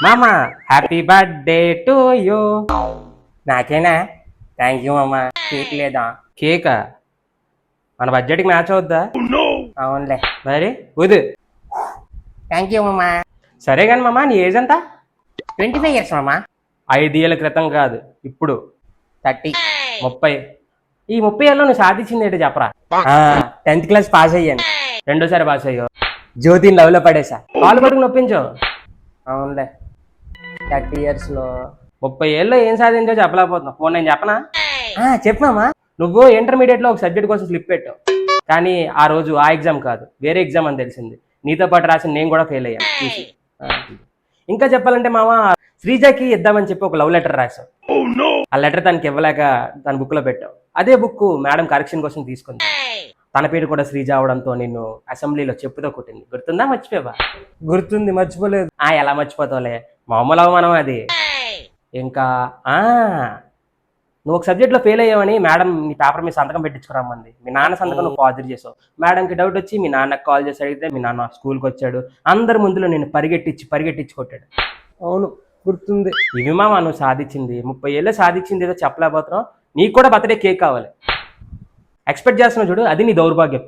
మామ happy birthday to you. నాకేనా? Thank you మామ. కేక్ లేదా? కేకా? మన బడ్జెట్కి మ్యాచ్ అవుద్దా? అవునులే. మరి వద్దు. థ్యాంక్ యూ మామ. సరే కానీ మామ, నీ ఏజ్ ఎంత? 25 years మామ. 5 ఏళ్ళ క్రితం కాదు, ఇప్పుడు 30. 30. ఈ 30 ఏళ్ళలో నువ్వు సాధించింది ఏంటో చెప్పరా? 10th క్లాస్ పాస్ అయ్యాను. రెండోసారి పాస్ అయ్యో. జ్యోతిని లవ్లో పడేసా. కాలు పట్టుకు నొప్పించో. అవునులే. 30 yearsలో 30 ఏళ్ళలో ఏం సాధించో చెప్పలేకపోతున్నావు. ఫోన్ నేను చెప్పనా? చెప్పామా. నువ్వు ఇంటర్మీడియట్లో ఒక సబ్జెక్ట్ కోసం స్లిప్ పెట్టావు, కానీ ఆ రోజు ఆ ఎగ్జామ్ కాదు, వేరే ఎగ్జామ్ అని తెలిసింది. నీతో పాటు రాసిన నేను కూడా ఫెయిల్ అయ్యాను చూసి. ఇంకా చెప్పాలంటే మామ, శ్రీజకి ఇద్దామని చెప్పి ఒక లవ్ లెటర్ రాసావు. ఆ లెటర్ తనకి ఇవ్వలేక తన బుక్లో పెట్టావు. అదే బుక్ మేడం కరెక్షన్ కోసం తీసుకుంది. తన పేరు కూడా శ్రీజ అవడంతో నిన్ను అసెంబ్లీలో చెప్పుతో కొట్టింది. గుర్తుందా, మర్చిపోయావా? గుర్తుంది, మర్చిపోలేదు. ఎలా మర్చిపోతావులే, మామూలు అవమానం అది. ఇంకా నువ్వు ఒక సబ్జెక్ట్లో ఫెయిల్ అయ్యావని మేడం నీ పేపర్ మీద సంతకం పెట్టించుకురమ్మంది. మీ నాన్న సంతకం నువ్వు ఫార్జరీ చేసావు. మేడంకి డౌట్ వచ్చి మీ నాన్నకు కాల్ చేసి అడిగితే మీ నాన్న స్కూల్కి వచ్చాడు. అందరి ముందులో నేను పరిగెట్టించి కొట్టాడు. అవును, గుర్తుంది. ఇవి మామ నువ్వు సాధించింది. 30 ఏళ్ళే సాధించింది ఏదో చెప్పలేకపోతున్నావు. నీకు కూడా బర్త్డే కేక్ కావాలి. ఎక్స్పెక్ట్ చేస్తున్నావు చూడు, అది నీ దౌర్భాగ్యం.